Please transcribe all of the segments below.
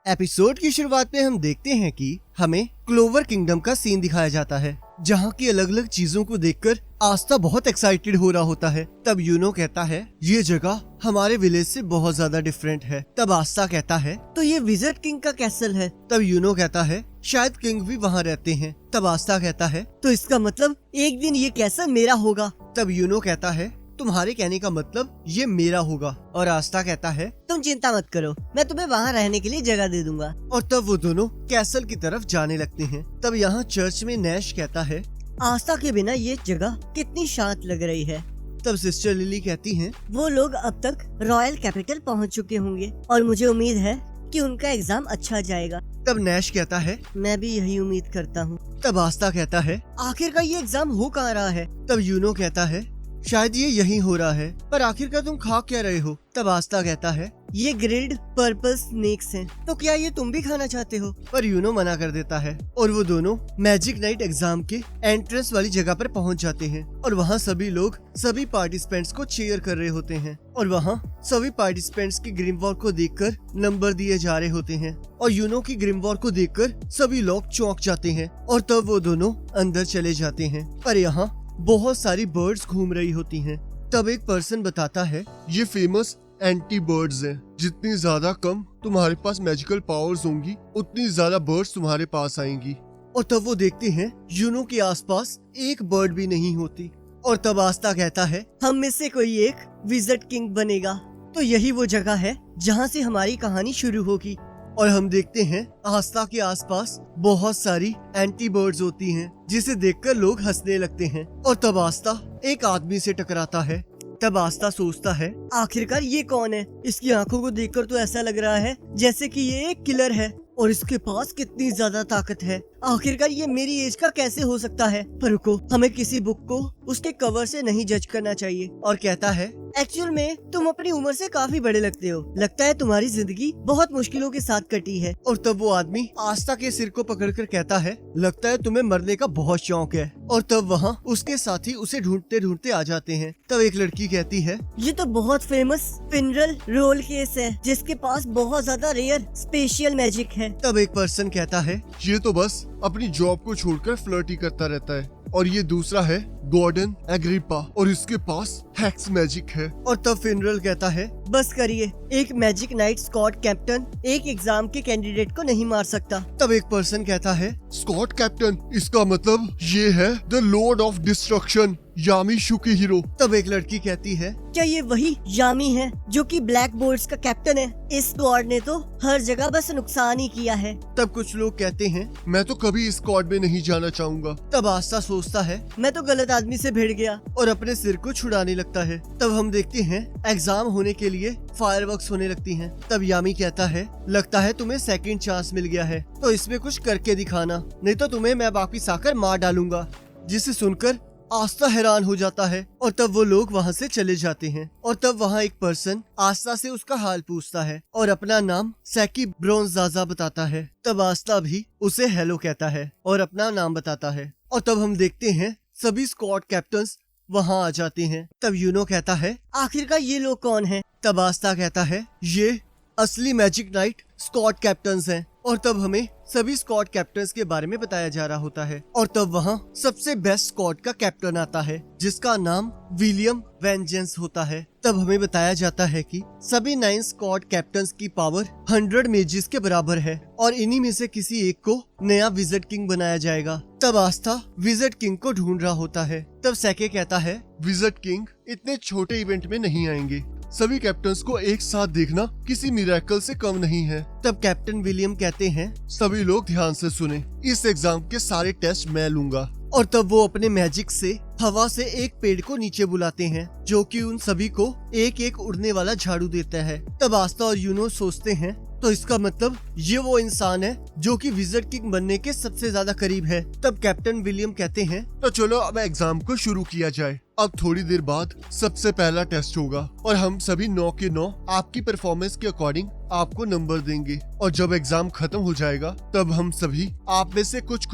Episode की शुरुआत में हम देखते हैं कि हमें क्लोवर किंगडम का सीन दिखाया जाता है, जहाँ की अलग अलग चीजों को देखकर आस्था बहुत एक्साइटेड हो रहा होता है। तब यूनो कहता है ये जगह हमारे विलेज से बहुत ज्यादा डिफरेंट है। तब आस्था कहता है तो ये विजर्ड किंग का कैसल है। तब यूनो कहता है शायद किंग भी वहाँ रहते हैं। तब आस्था कहता है तो इसका मतलब एक दिन ये कैसल मेरा होगा। तब यूनो कहता है तुम्हारे कहने का मतलब ये मेरा होगा। और आस्था कहता है तुम चिंता मत करो, मैं तुम्हें वहाँ रहने के लिए जगह दे दूंगा। और तब वो दोनों कैसल की तरफ जाने लगते हैं। तब यहाँ चर्च में नैश कहता है आस्था के बिना ये जगह कितनी शांत लग रही है। तब सिस्टर लिली कहती हैं वो लोग अब तक रॉयल कैपिटल पहुँच चुके होंगे और मुझे उम्मीद है कि उनका एग्जाम अच्छा जाएगा। तब नैश कहता है मैं भी यही उम्मीद करता हूँ। तब आस्था कहता है आखिरकार ये एग्जाम हो कहाँ रहा है। तब यूनो कहता है शायद ये यही हो रहा है, पर आखिरकार तुम खा क्या रहे हो। तब आस्था कहता है ये ग्रिल्ड पर्पल स्नेक्स हैं, तो क्या ये तुम भी खाना चाहते हो। पर यूनो मना कर देता है और वो दोनों मैजिक नाइट एग्जाम के एंट्रेंस वाली जगह पर पहुंच जाते हैं। और वहाँ सभी लोग सभी पार्टिसिपेंट्स को चीयर कर रहे होते हैं और वहाँ सभी पार्टिसिपेंट्स की ग्रिम वॉर को देखकर नंबर दिए जा रहे होते हैं। और यूनो की ग्रिम वॉर को देखकर सभी लोग चौंक जाते हैं और तब वो दोनों अंदर चले जाते हैं। पर यहाँ बहुत सारी बर्ड्स घूम रही होती हैं। तब एक पर्सन बताता है ये फेमस एंटी बर्ड्स हैं। जितनी ज्यादा कम तुम्हारे पास मैजिकल पावर्स होंगी उतनी ज्यादा बर्ड्स तुम्हारे पास आएंगी। और तब वो देखते हैं यूनो के आसपास एक बर्ड भी नहीं होती। और तब आस्था कहता है हम में से कोई एक विजर्ड किंग बनेगा, तो यही वो जगह है जहाँ से हमारी कहानी शुरू होगी। और हम देखते हैं आस्था के आसपास बहुत सारी एंटी बर्ड्स होती हैं, जिसे देखकर लोग हंसने लगते हैं। और तब आस्था एक आदमी से टकराता है। तब आस्था सोचता है आखिरकार ये कौन है। इसकी आंखों को देखकर तो ऐसा लग रहा है जैसे कि ये एक किलर है और इसके पास कितनी ज्यादा ताकत है। आखिरकार ये मेरी एज का कैसे हो सकता है। पर रुको, हमें किसी बुक को उसके कवर से नहीं जज करना चाहिए। और कहता है एक्चुअल में तुम अपनी उम्र से काफी बड़े लगते हो। लगता है तुम्हारी जिंदगी बहुत मुश्किलों के साथ कटी है। और तब वो आदमी आस्था के सिर को पकड़कर कहता है लगता है तुम्हें मरने का बहुत शौक है। और तब वहाँ उसके साथी उसे ढूंढते ढूंढते आ जाते हैं। तब एक लड़की कहती है ये तो बहुत फेमस फिनरल रोल केस है, जिसके पास बहुत ज्यादा रेयर स्पेशल मैजिक है। तब एक पर्सन कहता है ये तो बस अपनी जॉब को छोड़कर फ्लर्ट ही करता रहता है। और ये दूसरा है गॉर्डन एग्रिपा और इसके पास हैक्स मैजिक है। और तब फिनरल कहता है बस करिए, एक मैजिक नाइट स्कॉट कैप्टन एक एग्जाम के कैंडिडेट को नहीं मार सकता। तब एक पर्सन कहता है स्कॉट कैप्टन, इसका मतलब ये है द लॉर्ड ऑफ डिस्ट्रक्शन यामी शुकिहिरो। तब एक लड़की कहती है क्या ये वही यामी है जो कि ब्लैक बोल्ट्स का कैप्टन है। इस स्क्वाड ने तो हर जगह बस नुकसान ही किया है। तब कुछ लोग कहते हैं मैं तो कभी इस स्क्वाड में नहीं जाना चाहूंगा। तब आस्था सोचता है मैं तो गलत आदमी से भिड़ गया और अपने सिर को छुड़ाने लगता है। तब हम देखते हैं एग्जाम होने के लिए फायरवर्क्स होने लगती हैं। तब यामी कहता है लगता है तुम्हें सेकंड चांस मिल गया है, तो इसमें कुछ करके दिखाना, नहीं तो तुम्हें मैं वापिस आकर मार डालूंगा। जिसे सुनकर आस्था हैरान हो जाता है और तब वो लोग वहाँ से चले जाते हैं। और तब वहाँ एक पर्सन आस्था से उसका हाल पूछता है और अपना नाम सैकी ब्रोंजाजा बताता है। तब आस्था भी उसे हेलो कहता है और अपना नाम बताता है। और तब हम देखते हैं सभी स्क्वाड कैप्टन्स वहाँ आ जाते हैं। तब यूनो कहता है आखिरकार ये लोग कौन हैं? तब आस्था कहता है ये असली मैजिक नाइट स्क्वाड कैप्टन्स हैं। और तब हमें सभी स्क्वाड कैप्टन्स के बारे में बताया जा रहा होता है। और तब वहाँ सबसे बेस्ट स्क्वाड का कैप्टन आता है जिसका नाम विलियम वेंजेंस होता है। तब हमें बताया जाता है कि सभी 9 स्क्वाड कैप्टन्स की पावर 100 मेजिस के बराबर है और इन्हीं में से किसी एक को नया विजर्ड किंग बनाया जाएगा। तब आस्था विजर्ड किंग को ढूंढ रहा होता है। तब सैके कहता है विजर्ड किंग इतने छोटे इवेंट में नहीं आएंगे। सभी कैप्टन्स को एक साथ देखना किसी मिरेकल से कम नहीं है। तब कैप्टन विलियम कहते हैं सभी लोग ध्यान से सुने, इस एग्जाम के सारे टेस्ट मैं लूंगा। और तब वो अपने मैजिक से हवा से एक पेड़ को नीचे बुलाते हैं जो कि उन सभी को एक एक उड़ने वाला झाड़ू देता है। तब आस्था और यूनो सोचते हैं तो इसका मतलब ये वो इंसान है जो कि विजर्ड किंग बनने के सबसे ज्यादा करीब है। तब कैप्टन विलियम कहते हैं तो चलो अब एग्जाम को शुरू किया जाए। अब थोड़ी देर बाद सबसे पहला टेस्ट होगा और हम सभी 9 के 9 आपकी परफॉर्मेंस के अकॉर्डिंग आपको नंबर देंगे और जब एग्जाम खत्म हो जाएगा तब हम सभी आप में से कुछ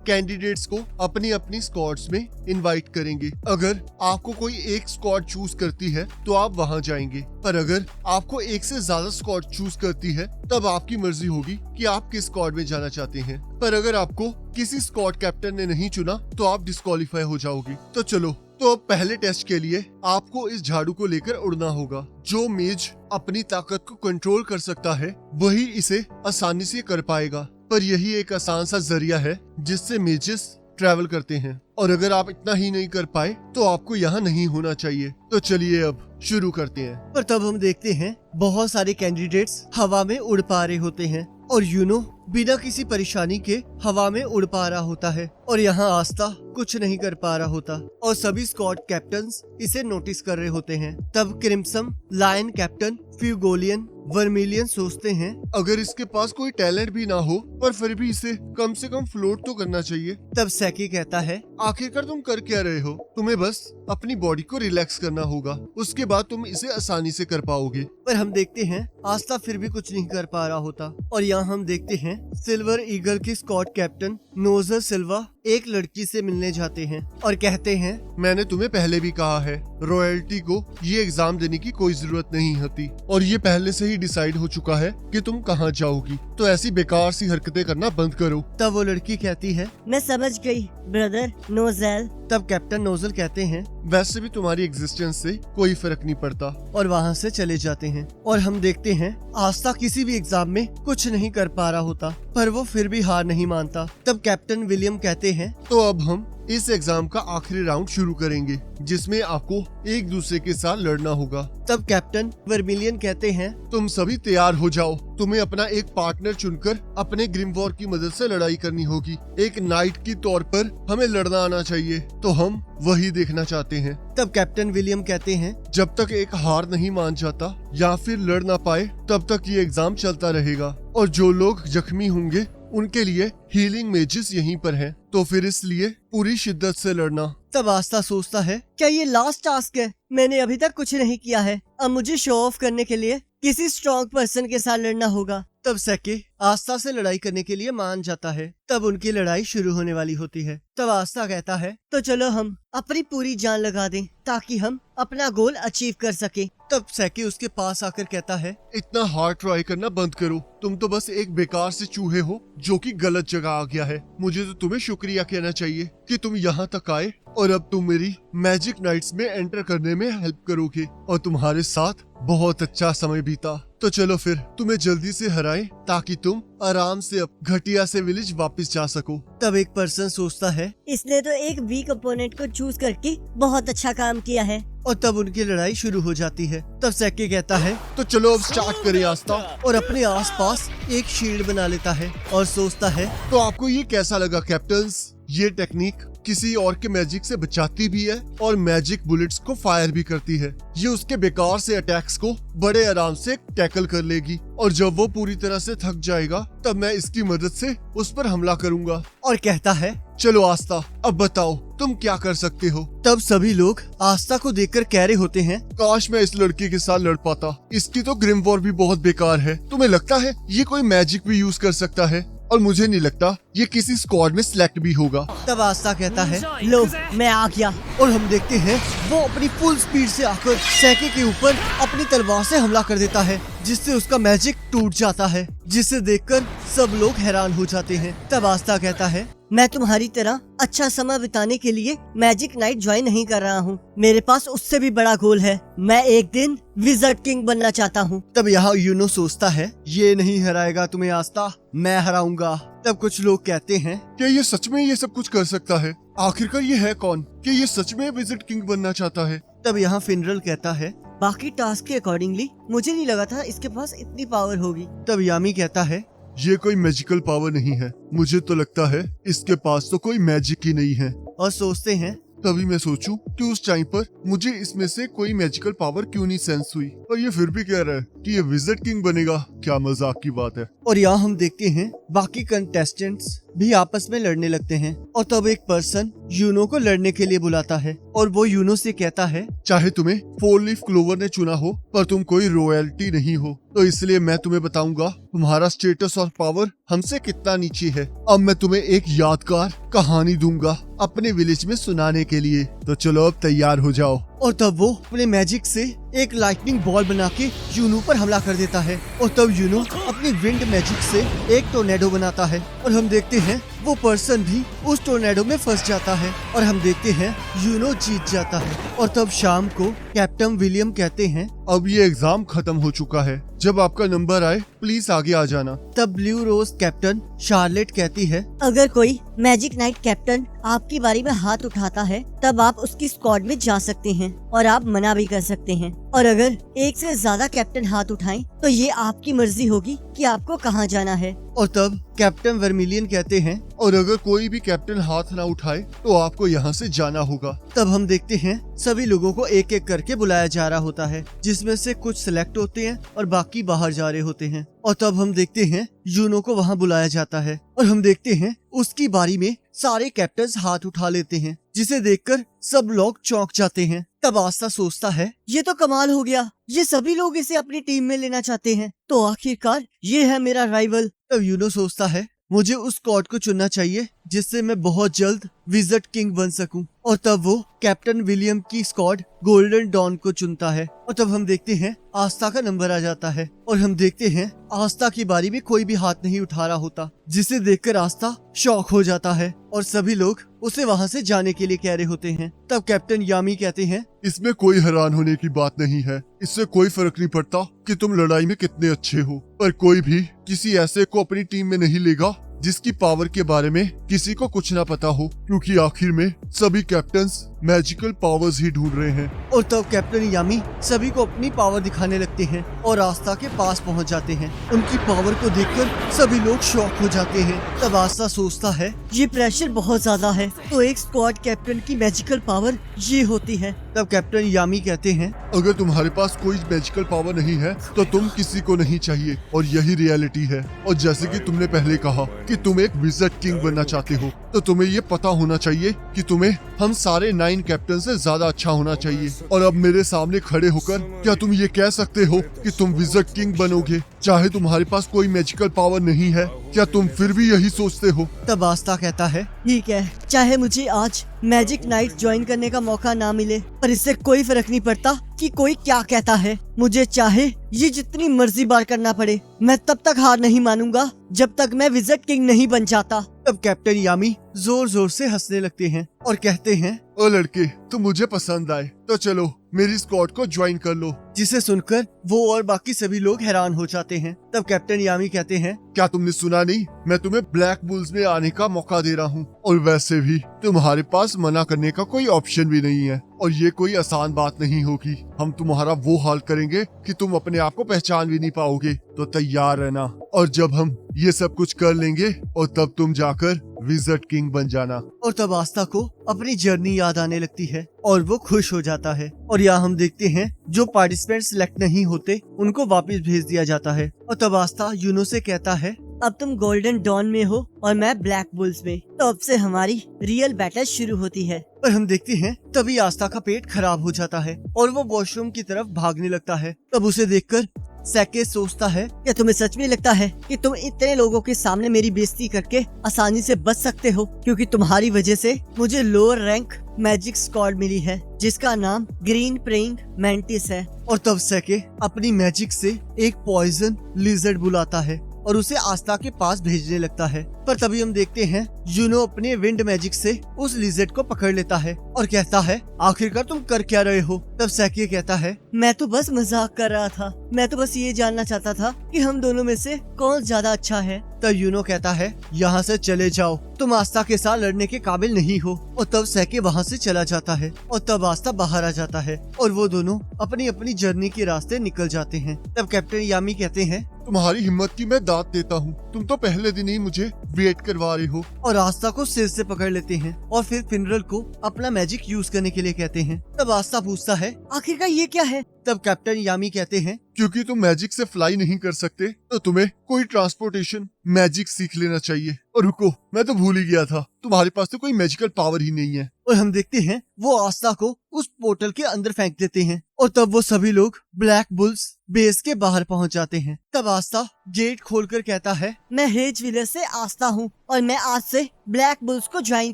कैंडिडेट्स को अपनी अपनी स्क्वाड्स में इनवाइट करेंगे। अगर आपको कोई एक स्क्वाड चूज करती है तो आप वहां जाएंगे, पर अगर आपको एक से ज्यादा स्क्वाड चूज करती है तब आपकी मर्जी होगी कि आप किस स्क्वाड में जाना चाहते हैं। पर अगर आपको किसी स्क्वाड कैप्टन ने नहीं चुना तो आप डिस्क्वालीफाई हो जाओगे। तो चलो, तो अब पहले टेस्ट के लिए आपको इस झाड़ू को लेकर उड़ना होगा। जो मेज अपनी ताकत को कंट्रोल कर सकता है वही इसे आसानी से कर पाएगा, पर यही एक आसान सा जरिया है जिससे मेजेस ट्रैवल करते हैं और अगर आप इतना ही नहीं कर पाए तो आपको यहाँ नहीं होना चाहिए। तो चलिए अब शुरू करते हैं। पर तब हम देखते हैं बहुत सारे कैंडिडेट्स हवा में उड़ पा रहे होते हैं और यूनो बिना किसी परेशानी के हवा में उड़ पा रहा होता है और यहाँ आस्था कुछ नहीं कर पा रहा होता और सभी स्क्वाड कैप्टन्स इसे नोटिस कर रहे होते हैं। तब क्रिम्सन, लायन कैप्टन, फ्यूगोलियन, वर्मिलियन सोचते हैं अगर इसके पास कोई टैलेंट भी ना हो पर फिर भी इसे कम से कम फ्लोट तो करना चाहिए। तब सैकी कहता है आखिरकार तुम कर क्या रहे हो? तुम्हें बस अपनी बॉडी को रिलैक्स करना होगा, उसके बाद तुम इसे आसानी से कर पाओगे। पर हम देखते हैं आस्था फिर भी कुछ नहीं कर पा रहा होता और यहाँ हम देखते हैं सिल्वर ईगल की स्क्वाड कैप्टन नोजर सिल्वा एक लड़की से मिलने जाते हैं और कहते हैं मैंने तुम्हें पहले भी कहा है, रॉयल्टी को ये एग्जाम देने की कोई जरूरत नहीं होती और ये पहले से ही डिसाइड हो चुका है कि तुम कहाँ जाओगी, तो ऐसी बेकार सी हरकतें करना बंद करो। तब वो लड़की कहती है मैं समझ गई ब्रदर नोजेल। तब कैप्टन नोजल कहते हैं वैसे भी तुम्हारी एग्जिस्टेंस से कोई फर्क नहीं पड़ता और वहाँ से चले जाते हैं। और हम देखते हैं आस्था किसी भी एग्जाम में कुछ नहीं कर पा रहा होता पर वो फिर भी हार नहीं मानता। तब कैप्टन विलियम कहते हैं तो अब हम इस एग्जाम का आखिरी राउंड शुरू करेंगे जिसमें आपको एक दूसरे के साथ लड़ना होगा। तब कैप्टन वर्मिलियन कहते हैं तुम सभी तैयार हो जाओ, तुम्हें अपना एक पार्टनर चुनकर अपने ग्रिमवॉर की मदद से लड़ाई करनी होगी। एक नाइट की तौर पर हमें लड़ना आना चाहिए, तो हम वही देखना चाहते हैं। तब कैप्टन विलियम कहते हैं जब तक एक हार नहीं मान जाता या फिर लड़ ना पाए तब तक ये एग्जाम चलता रहेगा और जो लोग जख्मी होंगे उनके लिए हीलिंग मेजेस यहीं पर हैं, तो फिर इसलिए पूरी शिद्दत से लड़ना। तब आस्था सोचता है क्या ये लास्ट टास्क है? मैंने अभी तक कुछ नहीं किया है, अब मुझे शो ऑफ करने के लिए किसी स्ट्रॉन्ग पर्सन के साथ लड़ना होगा। तब सैकी आस्था से लड़ाई करने के लिए मान जाता है। तब उनकी लड़ाई शुरू होने वाली होती है। तब आस्था कहता है तो चलो हम अपनी पूरी जान लगा दें ताकि हम अपना गोल अचीव कर सके। तब सैकी उसके पास आकर कहता है इतना हार्ड ट्राई करना बंद करो, तुम तो बस एक बेकार से चूहे हो जो कि गलत जगह आ गया है। मुझे तो तुम्हें शुक्रिया कहना चाहिए कि तुम यहाँ तक आए और अब तुम मेरी मैजिक नाइट्स में एंटर करने में हेल्प करोगे और तुम्हारे साथ बहुत अच्छा समय बीता। तो चलो फिर तुम्हें जल्दी से हराएं ताकि तुम आराम से अब घटिया से विलेज वापस जा सको। तब एक पर्सन सोचता है इसने तो एक वीक अपोनेंट को चूज करके बहुत अच्छा काम किया है। और तब उनकी लड़ाई शुरू हो जाती है। तब सैकी कहता है तो चलो अब स्टार्ट करें आस्था, और अपने आसपास एक शील्ड बना लेता है और सोचता है तो आपको ये कैसा लगा कैप्टन्स? ये टेक्निक किसी और के मैजिक से बचाती भी है और मैजिक बुलेट्स को फायर भी करती है। ये उसके बेकार से अटैक्स को बड़े आराम से टैकल कर लेगी और जब वो पूरी तरह से थक जाएगा तब मैं इसकी मदद से उस पर हमला करूंगा। और कहता है चलो आस्था, अब बताओ तुम क्या कर सकते हो? तब सभी लोग आस्था को देखकर कह रहे होते हैं काश मैं इस लड़की के साथ लड़ पाता, इसकी तो ग्रिमवॉर भी बहुत बेकार है। तुम्हें लगता है ये कोई मैजिक भी यूज कर सकता है? और मुझे नहीं लगता ये किसी स्क्वाड में सिलेक्ट भी होगा। तब आस्था कहता है लो मैं आ गया। और हम देखते हैं वो अपनी फुल स्पीड से आकर सैकी के ऊपर अपनी तलवार से हमला कर देता है जिससे उसका मैजिक टूट जाता है, जिसे देखकर सब लोग हैरान हो जाते हैं। तब आस्था कहता है मैं तुम्हारी तरह अच्छा समय बिताने के लिए मैजिक नाइट ज्वाइन नहीं कर रहा हूँ, मेरे पास उससे भी बड़ा गोल है। मैं एक दिन विज़र्ड किंग बनना चाहता हूँ। तब यहाँ यूनो सोचता है ये नहीं हराएगा तुम्हें आस्था, मैं हराऊंगा। तब कुछ लोग कहते हैं क्या ये सच में ये सब कुछ कर सकता है? आखिरकार ये है कौन कि ये सच में विज़र्ड किंग बनना चाहता है? तब यहाँ फिनरल कहता है बाकी टास्क के अकॉर्डिंगली मुझे नहीं लगा था इसके पास इतनी पावर होगी। तब यामी कहता है ये कोई मैजिकल पावर नहीं है, मुझे तो लगता है इसके पास तो कोई मैजिक ही नहीं है। और सोचते हैं तभी मैं सोचूं कि उस टाइम पर मुझे इसमें से कोई मैजिकल पावर क्यों नहीं सेंस हुई, और ये फिर भी कह रहा है कि ये विज़र्ड किंग बनेगा। क्या मजाक की बात है। और यहाँ हम देखते हैं बाकी कंटेस्टेंट्स भी आपस में लड़ने लगते हैं। और तब एक पर्सन यूनो को लड़ने के लिए बुलाता है और वो यूनो से कहता है, चाहे तुम्हें 4 लीफ क्लोवर ने चुना हो, पर तुम कोई रॉयल्टी नहीं हो, तो इसलिए मैं तुम्हें बताऊंगा तुम्हारा स्टेटस और पावर हमसे कितना नीचे है। अब मैं तुम्हें एक यादगार कहानी दूंगा अपने विलेज में सुनाने के लिए, तो चलो अब तैयार हो जाओ। और तब वो अपने मैजिक से एक लाइटनिंग बॉल बना के यूनो पर हमला कर देता है और तब यूनो अपनी विंड मैजिक से एक टोर्नेडो बनाता है और हम देखते हैं वो पर्सन भी उस टोर्नेडो में फंस जाता है और हम देखते हैं यूनो जीत जाता है। और तब शाम को कैप्टन विलियम कहते हैं, अब ये एग्जाम खत्म हो चुका है, जब आपका नंबर आए प्लीज आगे आ जाना। तब ब्लू रोज कैप्टन शार्लेट कहती है, अगर कोई मैजिक नाइट कैप्टन आपकी बारी में हाथ उठाता है तब आप उसकी स्क्वाड में जा सकते हैं और आप मना भी कर सकते हैं, और अगर एक से ज्यादा कैप्टन हाथ उठाएं तो ये आपकी मर्जी होगी कि आपको कहां जाना है। और तब कैप्टन वर्मिलियन कहते हैं, और अगर कोई भी कैप्टन हाथ ना उठाए तो आपको यहाँ से जाना होगा। तब हम देखते हैं सभी लोगों को एक एक करके बुलाया जा रहा होता है, जिसमें से कुछ सिलेक्ट होते हैं और बाकी बाहर जा रहे होते हैं। और तब हम देखते हैं यूनो को वहाँ बुलाया जाता है और हम देखते हैं उसकी बारी में सारे कैप्टन्स हाथ उठा लेते हैं, जिसे देखकर सब लोग चौंक जाते हैं। तब आस्था सोचता है, ये तो कमाल हो गया, ये सभी लोग इसे अपनी टीम में लेना चाहते हैं, तो आखिरकार ये है मेरा राइवल। तब यूनो सोचता है, मुझे उस स्क्वाड को चुनना चाहिए जिससे मैं बहुत जल्द विज़र्ड किंग बन सकूं। और तब वो कैप्टन विलियम की स्क्वाड गोल्डन डॉन को चुनता है और तब हम देखते हैं आस्था का नंबर आ जाता है और हम देखते हैं आस्था की बारी में कोई भी हाथ नहीं उठा रहा होता, जिसे देखकर आस्था शॉक हो जाता है और सभी लोग उसे वहाँ से जाने के लिए कह रहे होते हैं। तब कैप्टन यामी कहते हैं, इसमें कोई हैरान होने की बात नहीं है, इससे कोई फर्क नहीं पड़ता कि तुम लड़ाई में कितने अच्छे हो, पर कोई भी किसी ऐसे को अपनी टीम में नहीं लेगा जिसकी पावर के बारे में किसी को कुछ ना पता हो, क्योंकि आखिर में सभी कैप्टन्स मैजिकल पावर्स ही ढूंढ रहे हैं। और तब कैप्टन यामी सभी को अपनी पावर दिखाने लगते हैं और आस्था के पास पहुंच जाते हैं। उनकी पावर को देखकर सभी लोग शॉक हो जाते हैं। तब आस्था सोचता है, ये प्रेशर बहुत ज्यादा है, तो एक स्क्वाड कैप्टन की मैजिकल पावर ये होती है। तब कैप्टन यामी कहते हैं, अगर तुम्हारे पास कोई मैजिकल पावर नहीं है तो तुम किसी को नहीं चाहिए, और यही रियलिटी है। और जैसे कि तुमने पहले कहा कि तुम एक विज़र्ड किंग बनना चाहते हो, तो तुम्हें ये पता होना चाहिए कि तुम्हें हम सारे 9 कैप्टन से ज्यादा अच्छा होना चाहिए। और अब मेरे सामने खड़े होकर क्या तुम ये कह सकते हो कि तुम विज़र्ड किंग बनोगे, चाहे तुम्हारे पास कोई मैजिकल पावर नहीं है? क्या तुम फिर भी यही सोचते हो? तब आस्था कहता है, ठीक है, चाहे मुझे आज मैजिक नाइट ज्वाइन करने का मौका ना मिले, पर इससे कोई फर्क नहीं पड़ता कि कोई क्या कहता है। मुझे चाहे ये जितनी मर्जी बार करना पड़े, मैं तब तक हार नहीं मानूंगा जब तक मैं विज़र्ड किंग नहीं बन जाता। तब कैप्टन यामी जोर जोर से हंसने लगते हैं और कहते हैं, ओ लड़के, तुम मुझे पसंद आए तो चलो मेरी स्क्वाड को ज्वाइन कर लो। जिसे सुनकर वो और बाकी सभी लोग हैरान हो जाते हैं। तब कैप्टन यामी कहते हैं, क्या तुमने सुना नहीं? मैं तुम्हें ब्लैक बुल्स में आने का मौका दे रहा हूँ, और वैसे भी तुम्हारे पास मना करने का कोई ऑप्शन भी नहीं है, और ये कोई आसान बात नहीं होगी। हम तुम्हारा वो हाल करेंगे कि तुम अपने आप को पहचान भी नहीं पाओगे, तो तैयार रहना। और जब हम ये सब कुछ कर लेंगे और तब तुम जाकर विज़र्ड किंग बन जाना। और तब आस्था को अपनी जर्नी याद आने लगती है और वो खुश हो जाता है। और यहाँ हम देखते हैं जो पार्टिसिपेंट सिलेक्ट नहीं होते उनको वापस भेज दिया जाता है। और तब आस्था यूनो से कहता है, अब तुम गोल्डन डॉन में हो और मैं ब्लैक बुल्स में, तो अब से हमारी रियल बैटल शुरू होती है। पर हम देखते हैं तभी आस्था का पेट खराब हो जाता है और वो वॉशरूम की तरफ भागने लगता है। तब उसे देखकर सैके सोचता है, क्या तुम्हें सच में लगता है कि तुम इतने लोगों के सामने मेरी बेइज्जती करके आसानी से बच सकते हो? क्योंकि तुम्हारी वजह से मुझे लोअर रैंक मैजिक स्क्वाड मिली है, जिसका नाम ग्रीन प्रेइंग मैंटिस है। और तब सैके अपनी मैजिक से एक पॉइजन लिजर्ड बुलाता है और उसे आस्था के पास भेजने लगता है। पर तभी हम देखते हैं यूनो अपने विंड मैजिक से उस लिजर्ड को पकड़ लेता है और कहता है, आखिरकार तुम कर क्या रहे हो? तब सैके कहता है, मैं तो बस मजाक कर रहा था, मैं तो बस ये जानना चाहता था कि हम दोनों में से कौन ज्यादा अच्छा है। तब यूनो कहता है, यहाँ से चले जाओ, तुम आस्था के साथ लड़ने के काबिल नहीं हो। और तब सैके वहाँ से चला जाता है और तब आस्था बाहर आ जाता है और वो दोनों अपनी अपनी जर्नी के रास्ते निकल जाते हैं। तब कैप्टन यामी कहते हैं, तुम्हारी हिम्मत की मैं दाद देता हूँ, तुम तो पहले दिन ही मुझे वेट करवा रहे हो। और आस्था को सिर से पकड़ लेते हैं और फिर फिनरल को अपना मैजिक यूज करने के लिए कहते हैं। तब आस्था पूछता है, आखिरकार ये क्या है? तब कैप्टन यामी कहते हैं, क्योंकि तुम मैजिक से फ्लाई नहीं कर सकते तो तुम्हें कोई ट्रांसपोर्टेशन मैजिक सीख लेना चाहिए। और रुको, मैं तो भूल ही गया था, तुम्हारे पास तो कोई मैजिकल पावर ही नहीं है। और हम देखते हैं वो आस्था को उस पोर्टल के अंदर फेंक देते हैं और तब वो सभी लोग ब्लैक बुल्स बेस के बाहर पहुंच जाते हैं। तब आस्था गेट खोलकर कहता है, मैं हेज विलेज से आस्था हूँ और मैं आज से ब्लैक बुल्स को ज्वाइन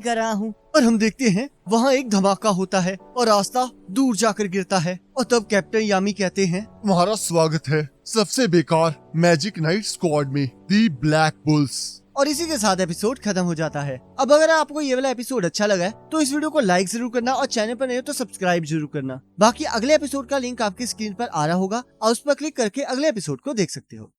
कर रहा हूँ। और हम देखते हैं वहाँ एक धमाका होता है और आस्था दूर जाकर गिरता है। और तब कैप्टन यामी कहते हैं, तुम्हारा स्वागत है सबसे बेकार मैजिक नाइट स्क्वाड में, दी ब्लैक बुल्स। और इसी के साथ एपिसोड खत्म हो जाता है। अब अगर आपको ये वाला एपिसोड अच्छा लगा है तो इस वीडियो को लाइक जरूर करना और चैनल पर नए हो तो सब्सक्राइब जरूर करना। बाकी अगले एपिसोड का लिंक आपकी स्क्रीन पर आ रहा होगा और उस पर क्लिक करके अगले एपिसोड को देख सकते हो।